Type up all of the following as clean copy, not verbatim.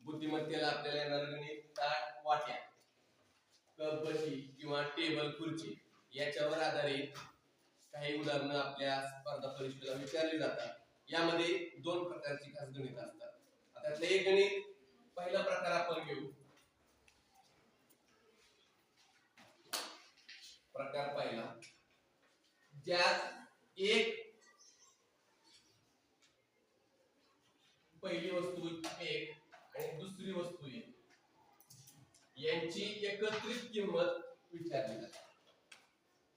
बुद्धिमत्तेला आपल्याला येणार गणित ताट वाट्या कप बशी किंवा टेबल खुर्ची याच्यावर आधारित काही उदाहरणं आपल्या स्पर्धा परीक्षेला विचारली जातात. यामध्ये दोन प्रकारची खास गणित असतात. त्यातलं एक गणित पहिला प्रकार आपण घेऊ. प्रकार पहिला ज्यात एक पहिली वस्तू एक आणि दुसरी वस्तू एक यांची एकत्रित किंमत विचारली जाते.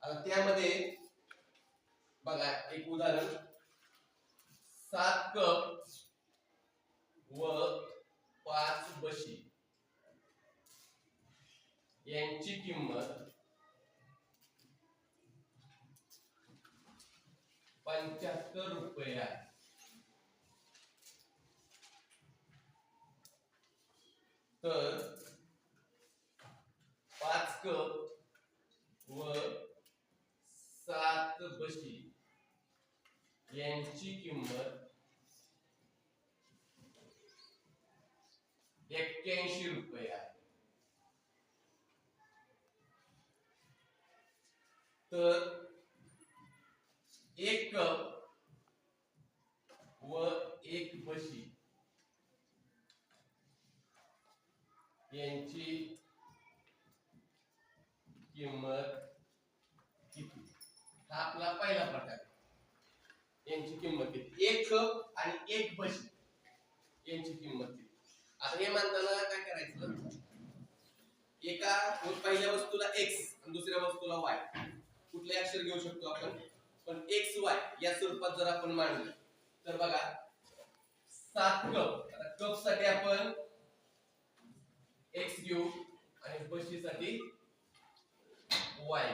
आता त्यामध्ये बघा एक उदाहरण 7 कप व 5 बशी यांची किंमत 75 रुपये आहे. तर 5 कप व 7 बशी यांची किंमत 81 रुपये आहे. तर 1 कप व 1 बशी यांची किंमत किती? हा आपला पहिला प्रकार. यांची किंमत किती? 1 कप आणि 1 बशी यांची किंमत किती? आता हे मानताना काय करायचं? एका पहिल्या वस्तूला x आणि दुसऱ्या वस्तूला y कुठले अक्षर घेऊ शकतो आपण? पण x y या स्वरूपात जर आपण मांडलं तर बघा 7 कप. आता कप साठी आपण x घेऊ आणि बशीसाठी y.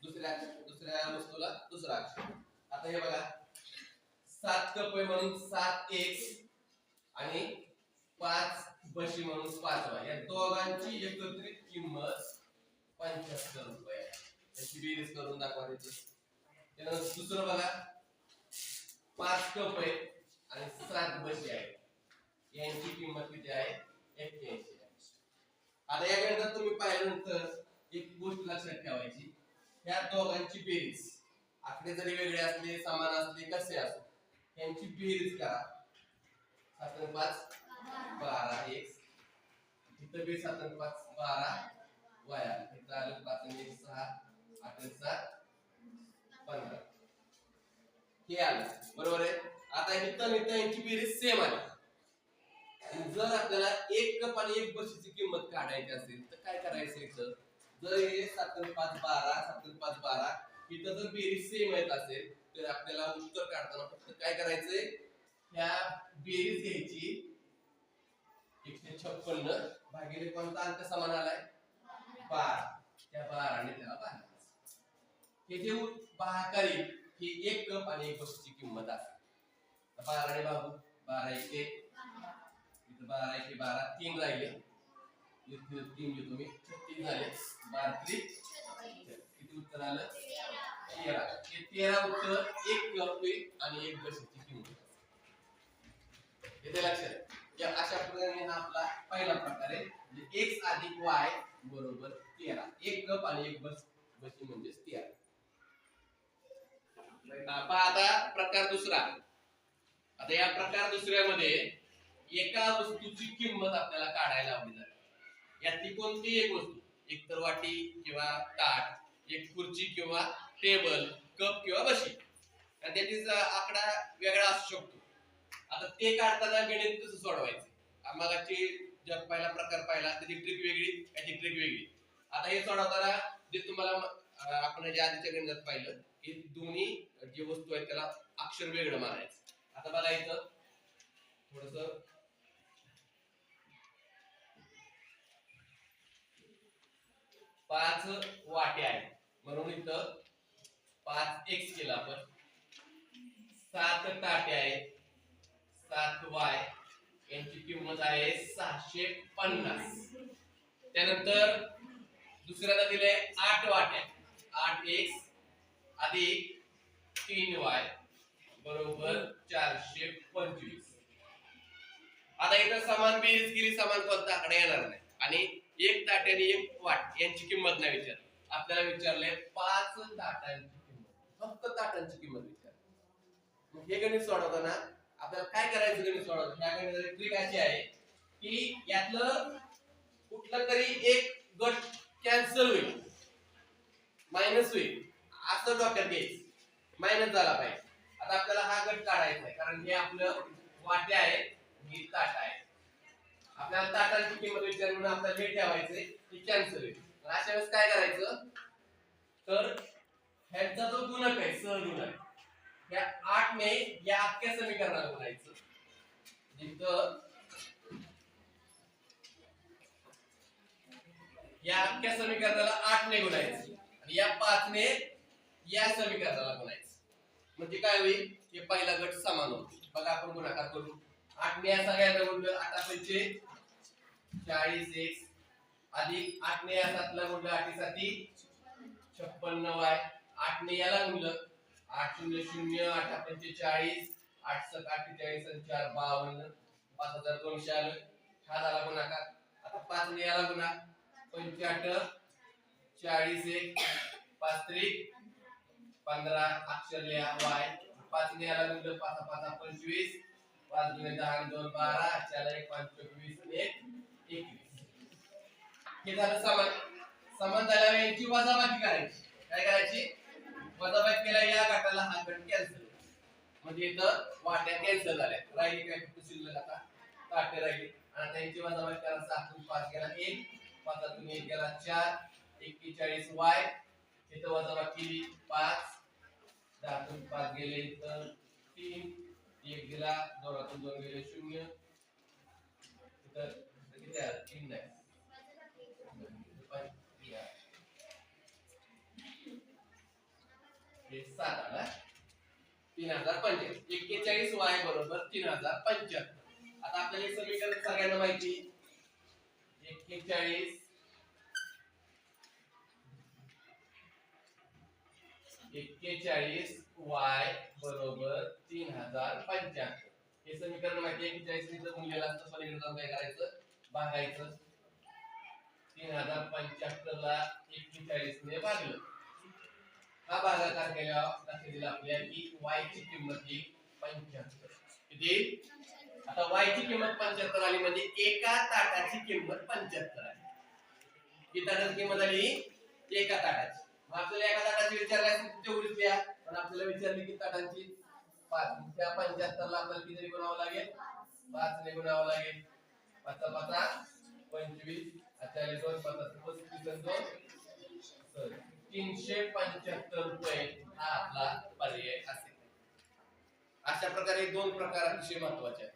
दुसऱ्या वस्तूला दुसरा अक्षर. आता हे बघा 7 कप आहे म्हणून 7x आणि 5 बशी म्हणून 5y या दोघांची एकत्रित किंमत 75 रुपये आहे. याची बेरीज करून दाखवा देते. त्यानंतर दुसरं बघा 5 कप आहे आणि 7 बशी आहे यांची किंमत किती आहे? 81. आता या गणितात तुम्ही पाहिल्यानंतर एक गोष्ट लक्षात ठेवायची. ह्या दोघांची बेरीज आकडे जरी वेगळे असले समान असले कसे असो यांची बेरीज करा. 7 आणि 5 12 x इथं बी 7 आणि 5 12 y इथं आलं 5 आणि 1 6 8 आणि 7 15 हे आलं बरोबर आहे. आता इथं यांची बेरीज सेम आली. जर आपल्याला 1 कप आणि 1 बशीची किंमत काढायची असेल तर काय करायचं? इथं जर हे 7 आणि 5 12 7 आणि 5 12 इथं जर बेरीज सेम येत असेल तर आपल्याला उत्तर काढताना फक्त काय करायचंय? ह्या बेरीज घ्यायची 156 भागिले कोणता अंक समान आलाय? 12. त्या 12 ने त्याला भागायचं. हे जे भागाकारी ही 1 कप आणि 1 बशीची किंमत आहे. 12 ने भागू 12 1 इथं 12 1 12 3 राहिले. इथं 3 घेतो मी 36 झाले. 12 3 किती उत्तर आलं? 13. हे 13 उत्तर 1 कप आणि 1 बशीची किंमत. येते लक्षात? या अशा प्रकारे हा आपला पहिला प्रकार आहे. म्हणजे x अधिक y बरोबर 13. 1 कप आणि 1 बशी म्हणजे 13. आता प्रकार दुसरा. आता या प्रकार दुसऱ्यामध्ये एका वस्तूची किंमत आपल्याला काढायला लावली जाते. यातली कोणती एक वस्तू, एक तर वाटी किंवा ताट, एक खुर्ची किंवा टेबल, कप किंवा बशी, त्याचा आकडा वेगळा असू शकतो. आता ते काढताना गणित कसं सोडवायचं? आम्हाला जे पहिला प्रकार पाहिला त्याची ट्रिक वेगळी, याची ट्रिक वेगळी. आता हे सोडवताना जे तुम्हाला आपण जे आधीच्या गणितात पाहिलं की दोन्ही जे वस्तू आहेत त्याला अक्षर वेगळं मानायचं. आता बघा इथं थोडंसं 5 वाट्या आहेत म्हणून इथं 5x केला आपण. 7 ताटे आहेत 7y यांची किंमत आहे 650. त्यानंतर दुसऱ्याला दिले 8 वाट्या 8x अधिक 3y बरोबर 425. आता इथं समान बेरीज केली, समान कोणता आकडा येणार नाही. आणि एक ताट आणि एक वाट यांची किंमत नाही विचार, आपल्याला विचारले 5 ताटांची किंमत, फक्त ताटांची किंमत विचार. मग हे गणित सोडवताना आपल्याला काय करायचं, गणित सोडवताना या गणिताची ट्रिक अशी आहे की यातलं कुठलं तरी एक गट कॅन्सल होईल, मायनस होईल, असं डोक्यात घ्यायचं, मायनस झाला पाहिजे. आता आपल्याला हा गट काढायचा आहे, कारण हे आपलं वाटे आहे, ही ताट आहे. आपल्याला ताटांची किंमत विचार म्हणून आपल्याला हे ठेवायचंय की कॅन्सल होईल. अशा वेळेस काय करायचं, तर ह्यांचा जो गुणक आहे सहगुणक, या 8 ने या अख्ख्या समीकरणाला गुणायचं. जिथं या अख्ख्या समीकरणाला 8 ने गुणायचं आणि या 5 ने या समीकरणाला गुणायचं. म्हणजे काय होईल, हे पहिला गट समान होईल. बघा आपण गुणाकार करू. 8 ने या सगळ्यांना गुणलं, 8 पंचे 40x अधिक 8 ने या 7ला गुणलं, 8 7 56y. 8 ने याला गुणलं, 8 0 0, 8 पंचे 40, 8 7 48 आणि 4 52, 5200 आलं. हा झाला गुणाकार. आता 5 ने याला गुणा, 85 40 1 5 3 15 अक्षर लिहा y. 5 ने याला गुणलं, 5 5 25, 5 गुणे 10 2 12, 4 1 5 24 1 21. हे झालं समान. समान झाल्यावर यांची वजाबाकी करायची. काय करायची, वजाबाकी केल्या या गटाला हा गट कॅन्सल, म्हणजे इथं वाट्या कॅन्सल झाल्या, राहिली काय फक्त शिल्लक आता ताटे राहिली. आणि आता यांची वजाबाकी करा, 7 तून 5 गेला 1, 5 तून 1 गेला 4, 41 y. इथं वजाबाकी केली 5, 10 तून 5 गेले तर 3, 1 गेला, 2 तून 2 गेले 0. इथं किती आहे, 3 नाही, हे 7 आला, 3075. 41 y बरोबर 3075. आता आपल्याला हे समीकरण सगळ्यांना माहिती, 41 y बरोबर 3075. हे समीकरण माहिती आहे. 41 ने जर गुणलेलं असतं, पलीकडे जाऊन काय करायचं, भागायचं. 3075 ला 41 ने भागलं, हा भागाकार केल्यावर लक्षात दिलं आपल्या की y ची किंमत येईल 75. किती, आता y ची किंमत 75 आली, म्हणजे एका ताटाची किंमत 75 आली. किती ताटाची किंमत आली, एका ताटाची. मग आपल्याला एका ताटाची विचारल्यास तेवढीच लिहा, पण आपल्याला विचारली की ताटांची 5, त्या 75 ला आपल्याला किती गुणावं लागेल, 5 ने गुणावं लागेल. 5 5 25, 40 2 35 2 375 रुपये हा आपला पर्याय असेल. अशा प्रकारे 2 प्रकार अतिशय महत्त्वाचे आहेत.